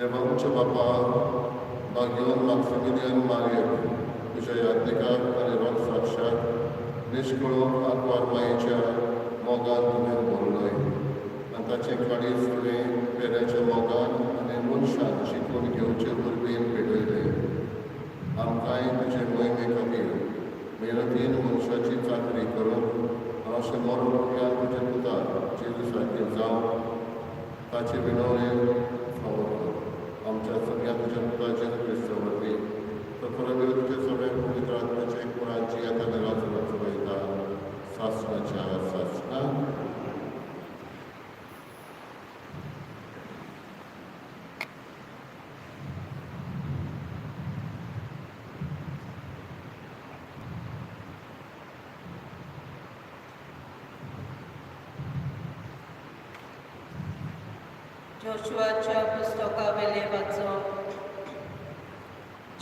देवांच्या बापा बागयोन मॅक्सिमिलियन मारियक तुझ्या याज्ञिकाक आनी रथ साक्षात निश्कळून आत्वारमायेच्या मोगान तुवें भरलय आनी ताचें काळीज तुवें पेऱ्याच्या मोगान आनी मनशान शिकून घेवचे वरवीं पेटयलें. आमकांय तुजे मोहिमे खातीर मेहनतीन मनशाची चाकरी करून अशें मरण तुज्या पुताक जेजू सारकें जावं ताचे विणवणे फावो कर. आमच्या सगळ्या तुज्या पुताचे क्रिस्त वरवीं तो परमेर तुजे सगळे पवित्र आत्म्याचे कुळांची आतां निराजनाचो वयता सासणाच्या सासणाक. जोशुआच्या पुस्तका वेले वाचप.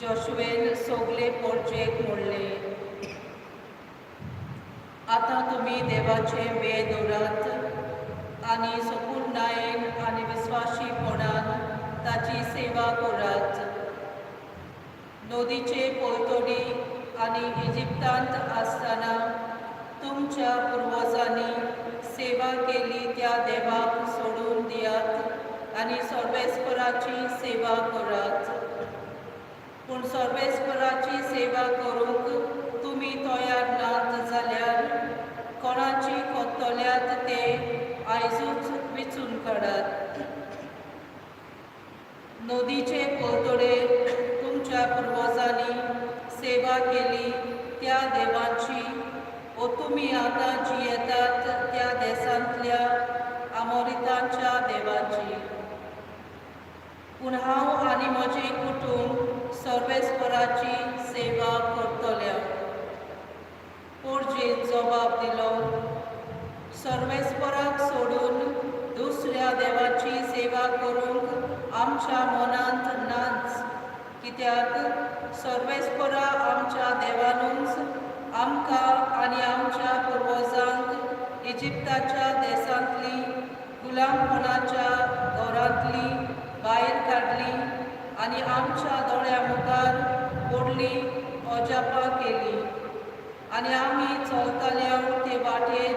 जोशुवेन सोगले पोरचेक म्हणले, आतां तुमी देवाचे वेद उरात आनी सपूर्णायेन आनी विस्वाशीपणान ताची सेवा करात. नदीचे पोयतोडी आनी इजिप्तांत आसतना तुमच्या पुर्वजांनी सेवा केली त्या देवाक सोडून आनी सर्वेस्पराची सेवा करात. पूण सर्वेस्पराची सेवा करूंक तुमी तयार नात जाल्यार कोणाची कोत्तोल्यात ते आयजूच विचून काडात. नदीचे पोतोडे तुमच्या पुर्वजांनी सेवा केली त्या देवांची ओ तुमी आतां जियेतात त्या देशांतल्या आमोरितांच्या देवांची. पूण हांव आनी म्हजें कुटूंब सर्वेस्पराची सेवा करतल्या. पोरजेन जबाब दिलो, सर्वेस्पराक सोडून दुसऱ्या देवाची सेवा करूंक आमच्या मनांत नाच, कित्याक सर्वेस्परा आमच्या देवानूच आमकां आनी आमच्या पुर्वजांक इजिप्ताच्या देशांतली गुलामपणाच्या घरांतली भायर काडली आनी आमच्या दोळ्यां मुखार व्हडली अजापां केली. आनी आमी चलताल्या ते वाटेर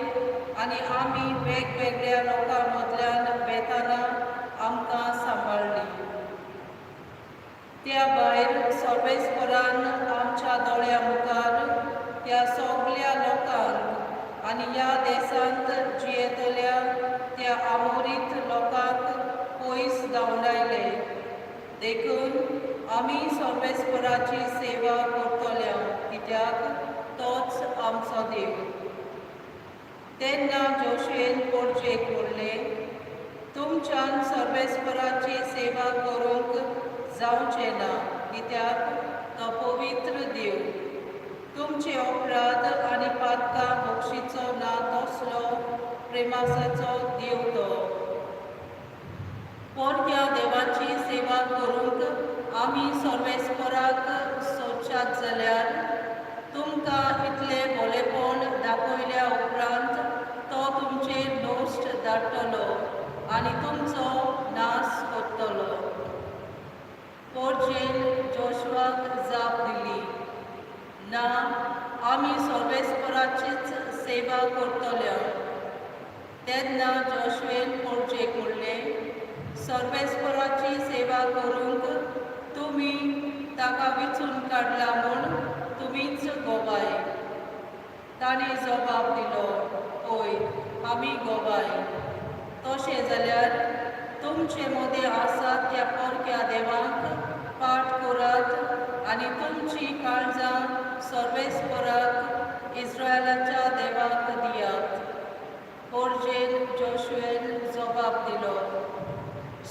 आनी आमी वेगवेगळ्या लोकां मदल्यान वेताना आमकां सांबाळ्ळी. त्या भायर सर्वेस्परान आमच्या दोळ्यां मुखार त्या सगळ्या लोकांक आनी ह्या देशांत जियेतल्या त्या आमोरीत लोकांक पयस धांवडायले. देखून आमी सर्वेस्पराची सेवा करतल्या, कित्याक तोच आमचो देव. तेन्ना जोशुएन पोरजेक म्हणलें, तुमच्यान सर्वेस्पराची सेवा करूंक जावचें ना, कित्याक तो पवित्र देव. तुमचे अपराध आनी पातकां बक्षिचो ना तसलो प्रेमासाचो देव तो. पोरक्या देवाची सेवा करूंक आमी सर्वेस्पराक सोदशात जाल्यार तुमकां इतलें भोलेपण दाखयल्या उपरांत तो तुमचेर नोश्ट धाडटलो आनी तुमचो नाश करतलो. पोरजेन जोशुआक जाप दिली, ना, आमी सर्वेस्पराचीच सेवा करतल्या. तेन्ना जोशुएन पोरजेक म्हणलें, सर्वेस्पराची सेवा करूंक तुमी ताका विचून काडला म्हूण तुमीच गोवाय. ताणें जबाब दिलो, ओय, आमी गोवाय. तशें जाल्यार तुमचे मदें आसा त्या पोरक्या देवाक पाठ करात आनी तुमची काळजां सर्वेस्पराक इस्रायलाच्या देवाक दियात. पोरजेन जोशुएन जबाब दिलो,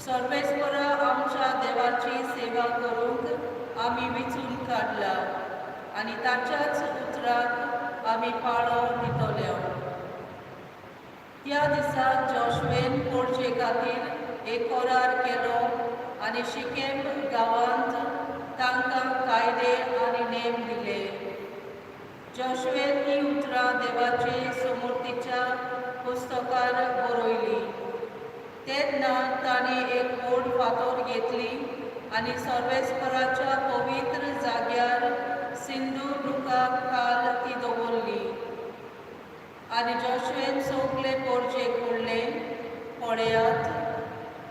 सर्वेस्परा आमच्या देवाची सेवा करूंक आमी विचून काडला आनी ताच्याच उतराक आमी पाळो दितल्या. त्या दिसा जोशुएन पोरजे खातीर एक करार केलो आनी शिकेम गांवांत तांकां कायदे आनी नेम दिले. जोशुएन ही उतरां देवाचे समृद्धीच्या पुस्तकार बरयली. तेन्ना ताणें एक व्हड फातर घेतली आनी सर्वेस्पराच्या पवित्र जाग्यार सिंदूर रुखाक खाल ती दवरली. आनी जोशुएन सगळे पोरजेक म्हणलें, पळयात,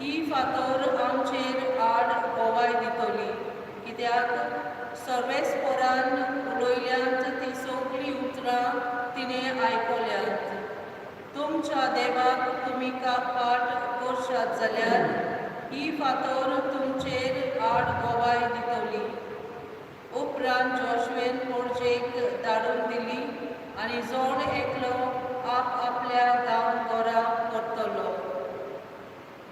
ही फातर आमचेर आड गोवाय दितली, कित्याक सर्वेस्परान उलयल्यांत ती सगळीं उतरां तिणें आयकल्यात. तुमच्या देवाक तुमी पाठ करशात जाल्यार ही फातर तुमचेर आड गोवाय दितली. उपरांत जोशुएन पोरजेक धाडून दिली आनी जोड एकलो आपल्या गांव घरा परतलो.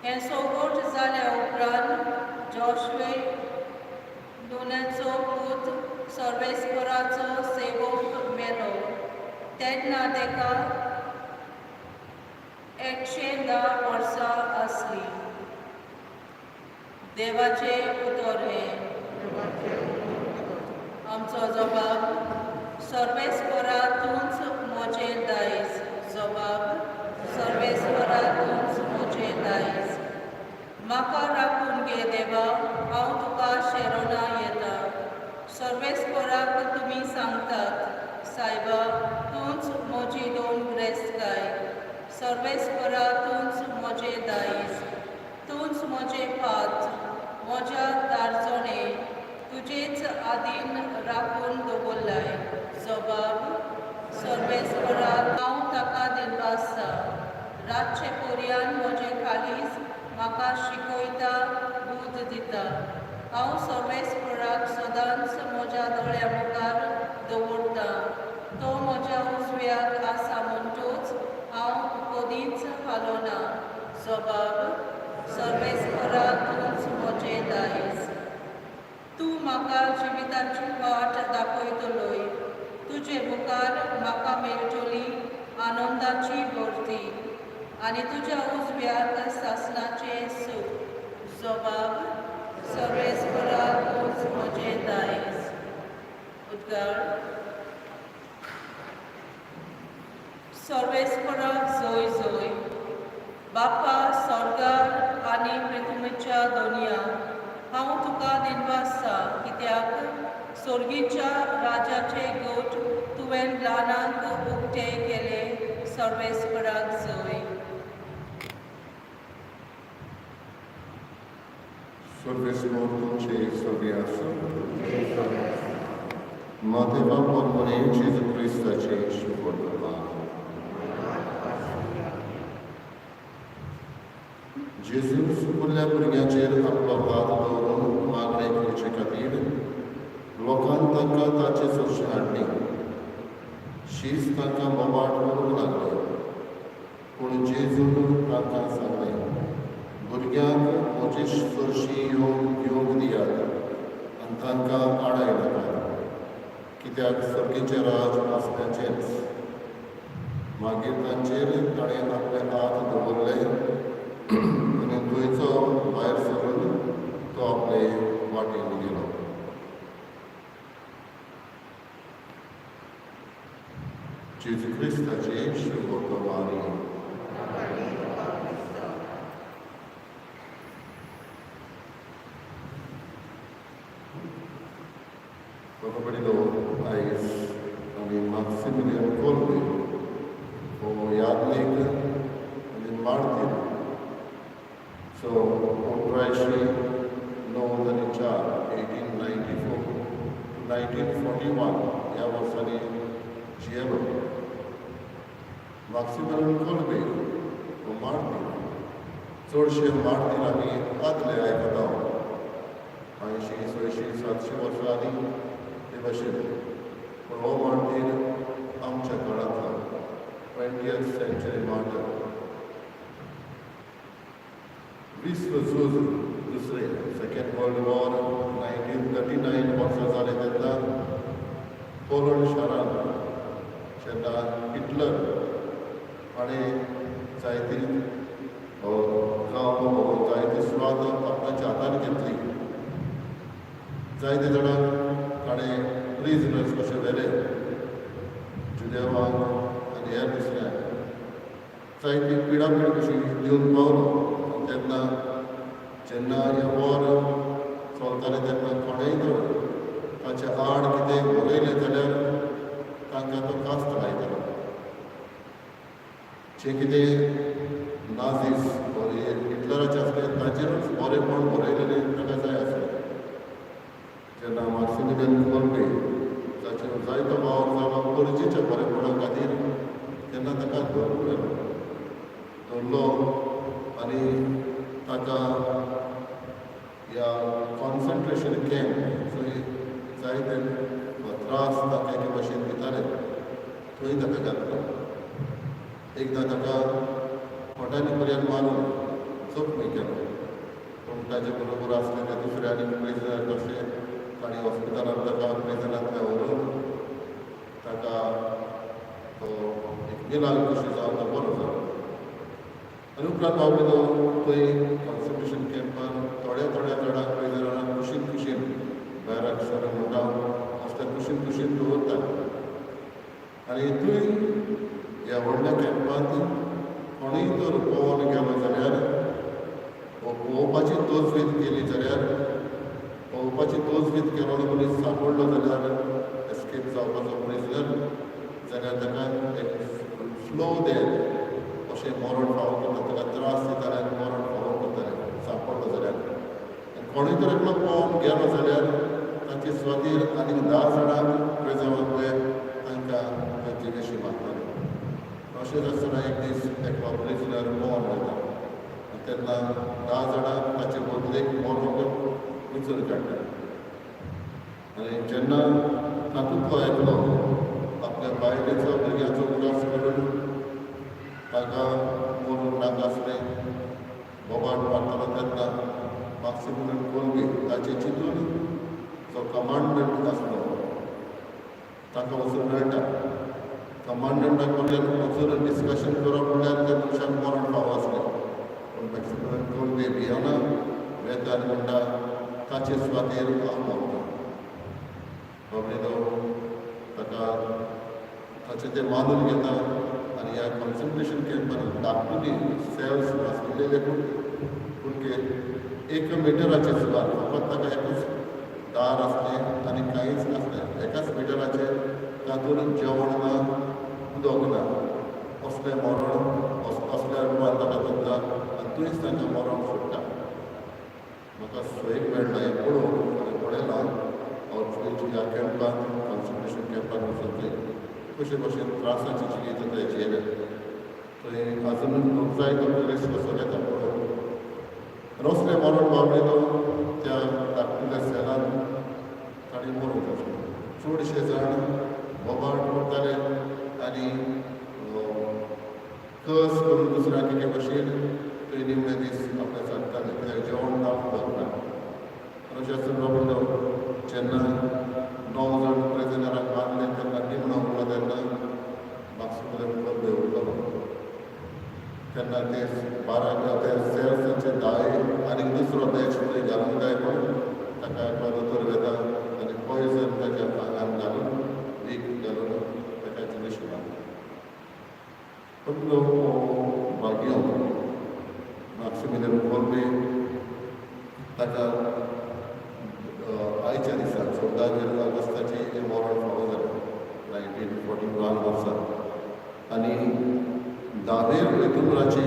हें सगळें जाल्या उपरांत जोशुए नूनाचो पूत सर्वेस्पराचो सेवक मेलो. तेन्ना ताका 110 वर्सां आसली. देवाचे उतर हें. आमचो जबाब, सर्वेस्परा तूंच म्हजें दायज. जबाब, सर्वेस्परा तूंच म्हजें दायज. म्हाका राखून घे देवा, हांव तुका शेरोना येता. सर्वेस्पराक तुमी सांगतात, सायबा, तूंच म्हजी दोन गिरेस्तकाय. सर्वेस्परा तूंच म्हजें दायज. तूं तूंच म्हजे पात म्हज्या दारचोणे तुजेच आदीन राखून दवरलाय. जबाब सर्वेस्परा हांव ताका दिलवासा. रातचे पोरयान म्हजें कालीज म्हाका शिकयता, दूद दिता. हांव सर्वेस्पराक सदांच म्हज्या दोळ्या मुखार दवरतां. तो म्हज्या उजव्याक आसा म्हणटूच हांव कदींच हालोना. जबाब सर्वेस्परा तूंच म्हजें दायज. तूं म्हाका जिविताची वाट दाखयतलोय. तुजे मुखार म्हाका मेळटली आनंदाची भरती आनी तुज्या उजव्याक सासणाचें सूख. जबाब सर्वेस्परा तूंच म्हजें दायज. उद्गार सर्वेस्परा जय जय. बापा स्वर्गार आनी पृथ्वीच्या दोनया हांव तुका दिनवासा कित्याक सोर्गीच्या राजाचे गोठ तुवें ल्हानांक उक्ते केले. सर्वेस्पराक जय. Sorvesmor tuce soviasu. Mateva pormone Jesu Christa ceici vorba. Jezu supuल्या भुरग्याचेर आपलो हात दवरून मागणे करचे खातीर लोकांक ताका ताचे सोशी हाडली. शीस तांकां मोबाट करूंक लागले. पूण जेजून तांकां सांगलें, भुरग्यांक म्हजी चडशी घेवंक दियात आनी तांकां आडाय नाकात, कित्याक सर्गेचें राज आसल्याचेंच. मागीर तांचेर ताणें आपले हात दवरले आनी थंयचो भायर सरून तो आपले वाटेन गेलो. जेजू क्रिस्ताचे शुभ वर्तमानी. Păcăpărilor, aici, în Maximilian Kolbe, o iadnic, în martir, so, on Rashi, 1894 to 1941, या वर्षांनी जियेलो. Maximilian Kolbe, o martir, चडशे मार्तीर आमी आदले आयकता. 80, 600, 700 वर्सां आदी ते भाशेन. पूण हो मार्तीर आमच्या काळांतलो 20th century मार्टर. विश्व झूज दुसरें सेकंड वर्ल्ड वॉर 1939 वर्सा जालें तेन्ना पोलंड शारांत जेन्ना हिटलर हाणें जायती जायती सुवात आपणाच्या हातान घेतली. जायते जाणांक ताणें प्रिजनर्स कशे व्हेले, जुदेवांक आनी हेर दुसऱ्यांक. जायती पिडापीड कशी दिवन पावलो. तेन्ना जेन्ना हें वॉर चलतालें तेन्ना कोणेय जर ताचे आड कितें बरयलें जाल्यार तांकां तो कास्त लायतालो. जें कितें नाझीस हिटलराचें आसलें ताचेरूच बरेंपण बरयलेलें ताका जाय आसलें. जेन्ना मार्सिमिलियन कोल्बे जाचेर जायतो वावर जालो गरजेच्या बरेपणा खातीर तेन्ना ताका धरलो आनी ताका ह्या कॉन्सन्ट्रेशन कॅम्प थंय जायते त्रास ताका एके भाशेन दिताले थंय ताका घातलो. एकदां ताका पोटांनी पर्यंत मारून जखमी केलो. पूण ताचे बरोबर आसलेले दुसरे आनी प्रिजनर कशे ताणी हॉस्पिटलांत ताका प्रिजनांतल्यान व्हरून ताका तो एक इलाज कशी जावन तो बरो जालो. आनी उपरांत पावलो तो थंय कॉन्सन्ट्रेशन कॅम्पान थोड्या जाणांक प्रिजनरांक कुशीन कुशीन भायराक सरून मुठावन असल्या कुशीन कुशीन दवरता. आनी थंय ह्या व्हडल्या कॅम्पांत कोणूय जर पळोवन गेलो जाल्यार पळोवपाची तोजवीज केली जाल्यार पळोवपाची तोजवीज केलो मनीस सांपडलो जाल्यार एस्केप जावपाचो प्रिजनर जाल्यार ताका एक स्लो डेथ अशें मरण फावो करता. ताका त्रास दिताले आनी मरण फावो करताले. कोणूय तर एकलो पळोवन गेलो जाल्यार ताचे स्वादीर आनी 10 जाणांक प्रेजवांतले तांकां जिणेशी मागताले. अशेंच आसतना एक दीस एकलो प्रिजनर पळोवन वयता तेन्ना 10 जाणांक ताचे बदलेक मरोंक विचूर काडटा. आनी जेन्ना तातूंतलो एकलो आपल्या बायलेचो भुरग्याचो उलास करून ताका मरून नाकासलें बोबाड मारतालो तेन्ना मॅक्सिमिलियन कोल्बी ताचे चिंतून जो कमांडंट आसलो ताका वचून मेळटा. कमांडंटाक वचून डिस्कशन करप म्हणल्यार त्या मनशाक मरण फावो आसलें. पूण मॅक्सिमिलियन कोल्बी भियेना वेता आनी म्हणटा ताचे स्वादीर हांव मरता. बाबडीलो ताका ताचें तें मानून घेता आनी ह्या कॉन्सन्ट्रेशन कॅम्पान धाकटुली सेल्स आसलेले देखून पूण 1 मिटराचे सुद्दां फकत ताका एकूच दार आसलें आनी कांयच नासलें. एकाच मिटराचेर तातूंत जेवण ना उदक ना असलें मरण असल्या रुमान ताका धरता आनी थंयच तांकां मरण सुट्टा. म्हाका सोयेक मेळना हें पळोवन आनी पळयलां ऑर्चुगेलच्या ह्या कॅम्पान कॉन्सन्ट्रेशन कॅम्पान वचून थंय कशे भशेन त्रासाची जिवीत थंय जियेले. थंय आजून लोक जाय तो रेस्ट कसो घेता पळोवन असलें मरण बाबडीलो त्या धाकटुल्या सेलान ताणें मरूंक वचून चडशे जाण बोबाड करताले आनी कस करून दुसऱ्यांक एके भशेन थंय निमणे दीस आपले सांगताले कित्याक जेवण ना उदक ना. अशें आसून बाबडीलो जेन्ना 9 जाण प्रिजनराक बांदले तेन्ना निमणो उरलो तेन्ना मॅक्सिमिलियन कोल्बी उरलो. तेन्ना ते 12 ते सेल्साचे 10 आनी दुसरो बॅच थंय घालूंक जाय म्हूण ताका एकलो दोतोर वेता आनी पॉयझन ताच्या आंगान घालून वीख घालून ताका जिणेशी मारता. पूण भाग्यो मॅक्सिमिलियन कोल्बी ताका आयच्या दिसा 14 ऑगस्टाची मरण फावो जालें 1941 वर्सा आनी 10 नोव्हेंबराचे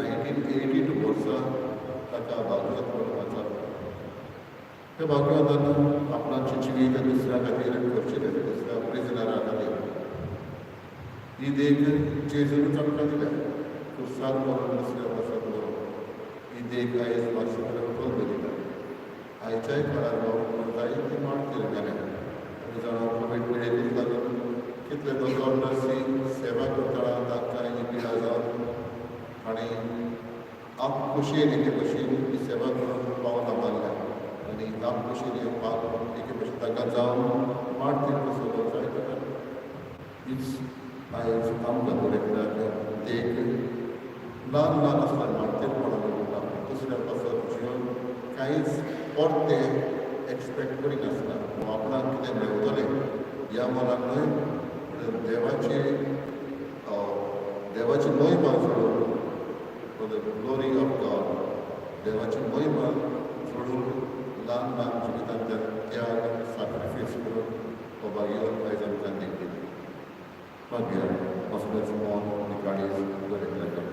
1982 वर्सा ताका भाग्यवत म्हणून वाचलो. त्या भाग्यवतान आपणाची जिवीत दुसऱ्या खातीर करचें दुसऱ्या प्रिजनरा खातीर ही देख जेजून आमकां दिल्या. खुर्साद मरून दुसऱ्या वर्साक मरून ही देख आयज मॅक्सिमिलियन कोल्बी दिता. आयच्याय काळार बाबा जायती माणसां गेले. तुमी जाणा कोवीड पिडेक लागून कितले दोतोर नर्सी सेवा करतना तांकां ही पिडा जावन आनी आप खोशयेन एके भशेन ही सेवा करून पावलां मारल्या आनी आप खोशयेन येवपाक एके भशेन ताका जावन मारतीर कसो जाय पडटा. हीच आयज आमकां बरें कित्याक देख ल्हान ल्हान आसतना मारतीरपणान उरता दुसऱ्या पासत जिवन कांयच परतें एक्सपेक्ट करिनासतना आपणाक कितें मेळटलें ह्या मनाक न्हय देवाची महिमा सोडून for the glory of God देवाची महिमा सोडून ल्हान ल्हान जिवितांतल्या त्याग सॅक्रिफायस करून हो भाग्यवत आयज आमकां देख दिली. मागीर असलेच मोन आनी काळीज बरें करता.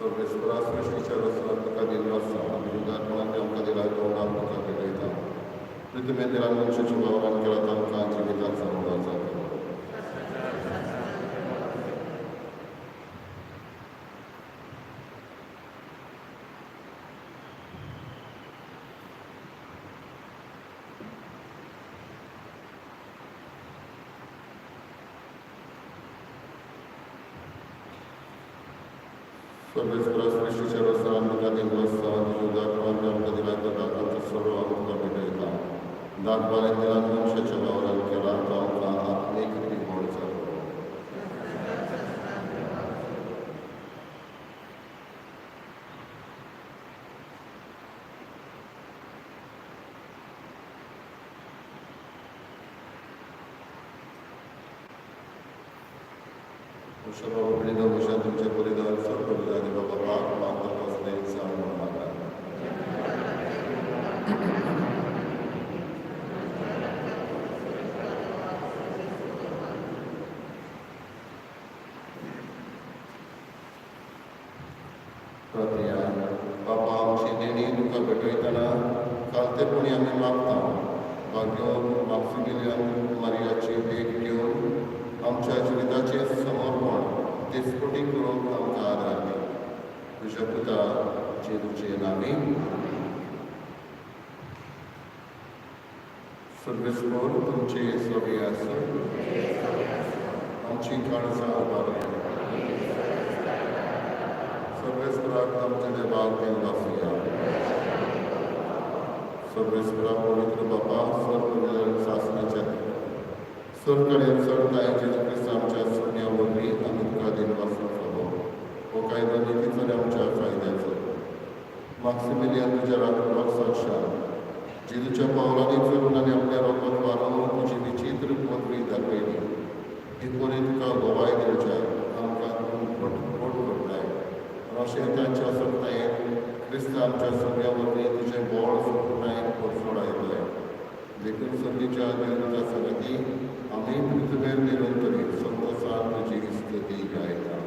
Sorvesuras Sfârșită Răsălătă din Rasa, Judat Mânăteam Cădila Găuna Puța Cădăita. Râtâmente la Mânce Ceva Oran Călătam ca Antivitat sau Mânăța. Sorvesuras Sfârșită Răsălătă din Rasa, Judat Mânăteam Cădila Găuna Puța Cădăita. लागवाल्यांतल्या मनशाच्या वावरान केला तो आमकां आत्मीक निवड जालो. अशा बाबा पिढीनं भशा तुमचे परिधान सर्व परिधानी बाबा पाक मात्र बसले सांगून मागा. प्रार्थया बाबा आमची देणी तुका भेटयतना खालतेपणी आमी मागता. भाग्योन मॅक्सिमिलियन मारियाची भेट घेवन आमच्या जिविताचे समर्पण दिसपटी करूंक आमकां आदार दी. तुज्या पुता जेजूचे नांवी. सर्वेस्पर तुमचे सवे आसूं. आमची काळजां उबारूया. सर्वेस्पराक आमचे भाग देव दाखुया. सर्वेस्परा पवित्र बापा सर्व शासनाच्या सरकडे चढताय जेजू ख्रिस्त आमच्या सोन्या वरवीं आमी तुका दिनवासून हवो. हो कायदो नितीचो आनी आमच्या फायद्याचो. मॅक्सिमिलियन तुज्या राखणवाक साक्षात जेजूच्या पावलांनी चलून आनी आपल्या रोगान वारोवन तुजी विचित्र पदवी दाखयली. ही परी तुका गोवाय दिवच्या आमकां तूं फट करताय. अशें तांच्या सत्तायेन क्रिस्त आमच्या सोन्या वरवीं तुजें बोळ सोडताय सोडायतले. देखून सगळीच्या देवच्या संगती आमी पृथ्वीर निरंतरी संतोषान तुजी स्तुती गायता.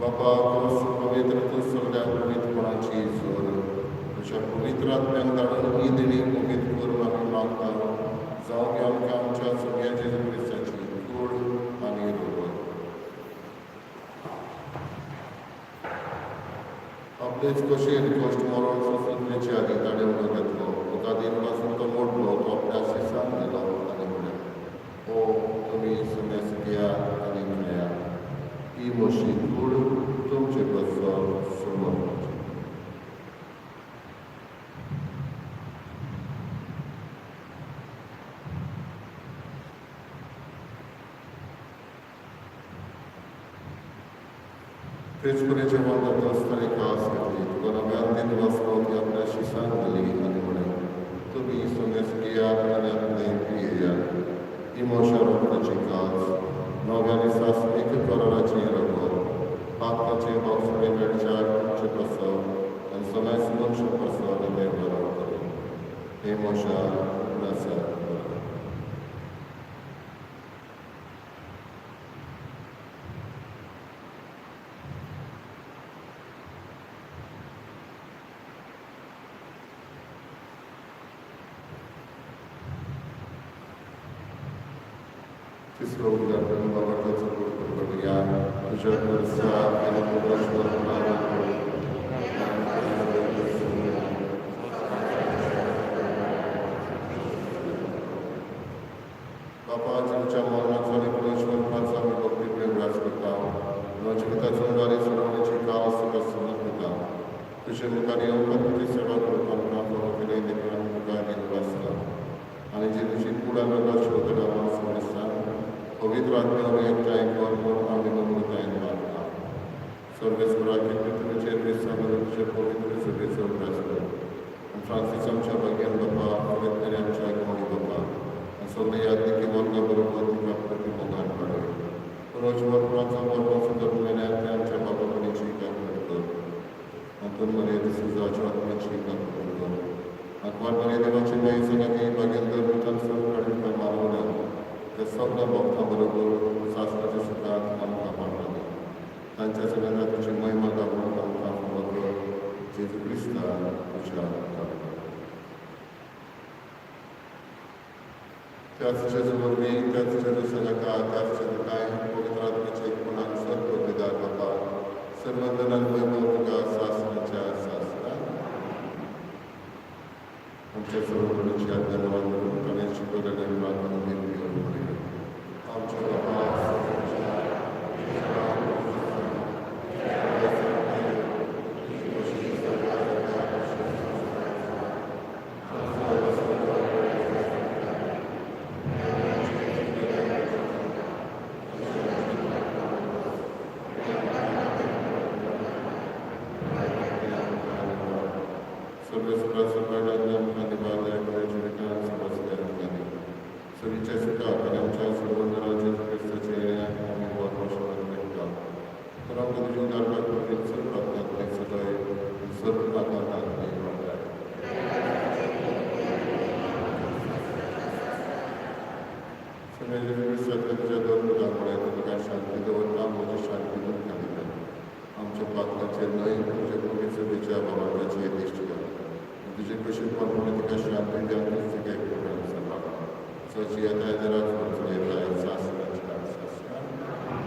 बापा पवित्र तूं सगळ्या पवित्रपणाची सोर. तुज्या पवित्र आत्म्याक धाडून ही देणी पवित्र करून आमी मागता. जावं की आमकां आमच्या सगळ्या जेजू क्रिस्ताची कूड आनी रोगत. आपलेच कशेर कश्ट मरण सोसून तेचे आदी ताणें उडो घेतलो. तुका दिन पासून तो मोडलो तो आपल्या शिसान दिलो आनी म्हणलें, हो तुमी समेस घेयात आनी खायात. ही म्हशी कूड तुमचे बसवर समर्पण. तेच परेचे वंदन असताना कास घेतली. तुका नव्यान दिन वाचलो ती आपल्या शिसान घाली आनी म्हणलें, तुमी समेस घेयात आनी आपले पियेयात. ही म्हज्या रोगताची कास नव्या दिसा एक कराराची रगत. पातकाचे पावसाळे मेळच्यार तुमचे प्रसव आनी समेस मनशां प्रसव आनी बरो करी. हे म्हज्या उगडासाक तिसरो उदाहरण बाबाचा करूया. तुझ्या वर्सात आनी परमेश्वर बापा तुमच्या मरणाचो आनी परमेश्वराचो आमी भक्ती प्रेम रास करता. जिविताचो द्वारे सोडवण्याची काळ तुका समर्पिता. तुजे मुखार येवपाक तुजी सेवा करपाक आमकां बरो केले देखून आमी तुका दिनवासता. आनी जी तुजी कुडान शोधला समस्या पवित्र आत्म्यावर एकठांय कर म्हूण आमी नम्रतायेन मागता. सर्वेस्पराचे पृथ्वीचेर क्रिस्तांवर तुजे पवित्र सभेचो उदास कर. फ्रांसीस आमच्या भाग्यान बापा पवित्र आमच्या कोणी बापा आनी सगळे यादनिकी वर्गा बरोबर तुका प्रतिमोगान काडय. रोज वरपणाचो वर्ग सुद्दां म्हयन्यांत आमच्या बाबापणीची काकूट कर. हातून मर्याद सुजाच्या आत्म्याची काकूट कर. अखबार मर्यादेवाची न्याय संगती भाग्यान दर मिठान सर काडून मारवल्या. त्या सगळ्या भक्तां बरोबर शास्त्राच्या सुखांत आमकां पावताली. तांच्या सगळ्यांना तुजी महिमा गावून आमकां फुडो जेजू क्रिस्ता तुज्या त्याच जेजू वरवीं त्याच जेजू सगळ्या त्याच जेजू काय पवित्र आत्म्याचे एकपणान सर्व विदार बापा सर्वंदनान वैभव तुका शास्त्राच्या शास्त्रांत आमच्या सर्वांची आज्ञान करून आणि शिकवलेल्या विभागामध्ये घेऊन पडेल. आमच्या बाबा आमच्या पात्राचे नय तुझे पवित्रतेच्या बाबाची दिष्टी तुझे कशी परमणे तिका शांती द्यावीच तिका एक प्रकार सभा सची येता जरा खर्च येता शास्त्राच्या शास्त्रा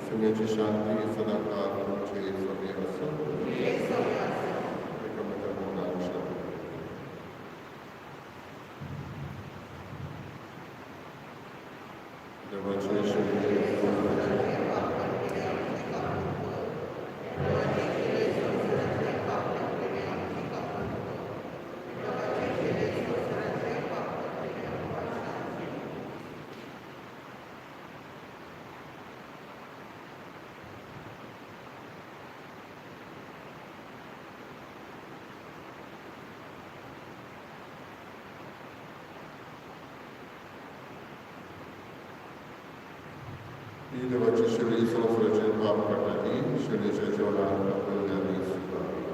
सुनेची शांती सदा काळ तुमचे सोबे असो एकमेका गुणांश देवाचे शरीर ही देवाची शरीर संसाराचे पाप करणारी शरीराच्या जेवणात आपल्याला स्वीकारली.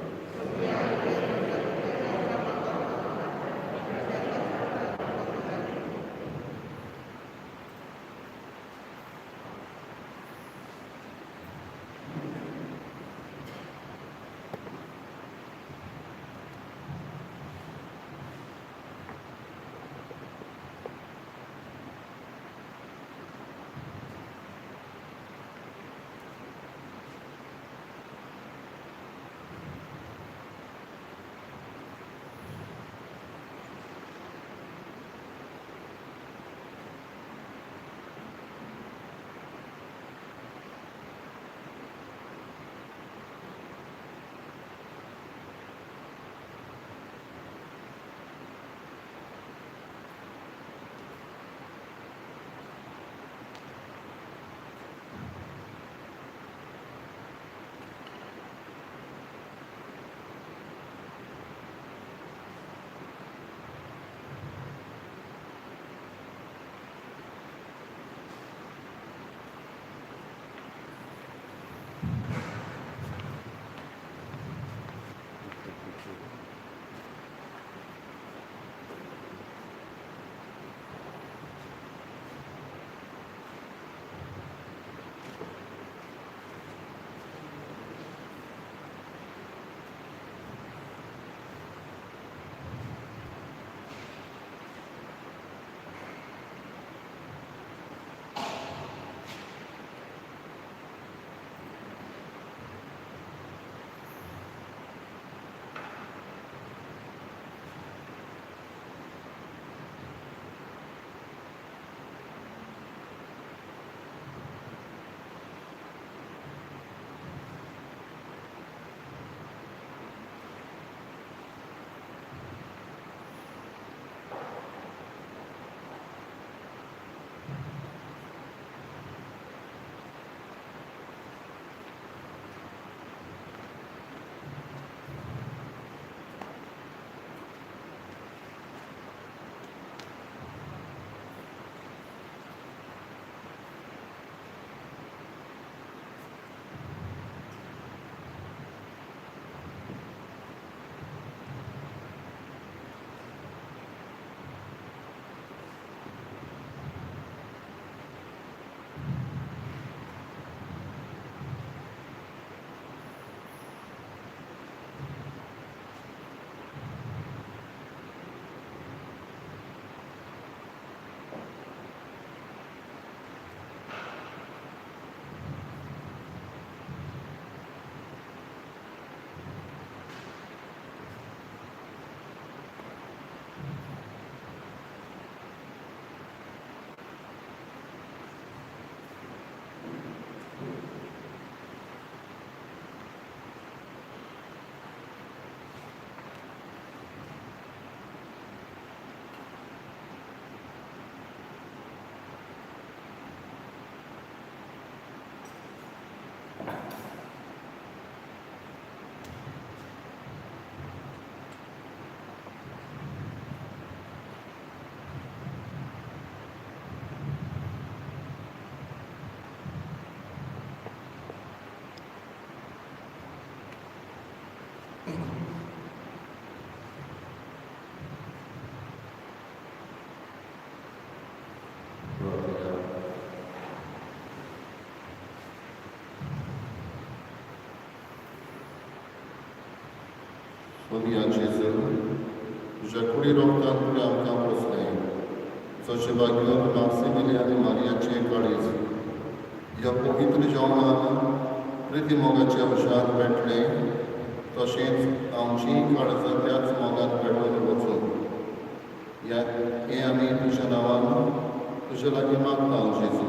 Unia Jezu, że kuli roktan kuriam kamposnej, co się bagion Maksymilianie Mariacie Kalizy. Ja powitry żonan, pryti mogę cię usiad Betlej, to się amci kalzatiac mogę Betlej wocu. Ja ami tużanawan, tużelanie maknał Jezu,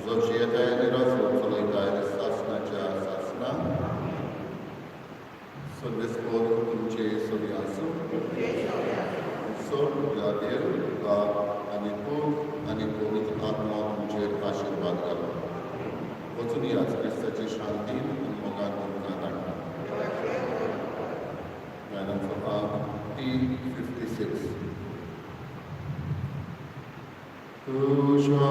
że ci etajny razu, co lejtajny sasna cia sasna, so Gospod Tuče Sovijasu, so Gadir, a ani povit atma Tuče आशीर्वाद करो वचनी आज क्रिस्ताची शांती आणि मोगान मुखान Guidance of P56. Tuja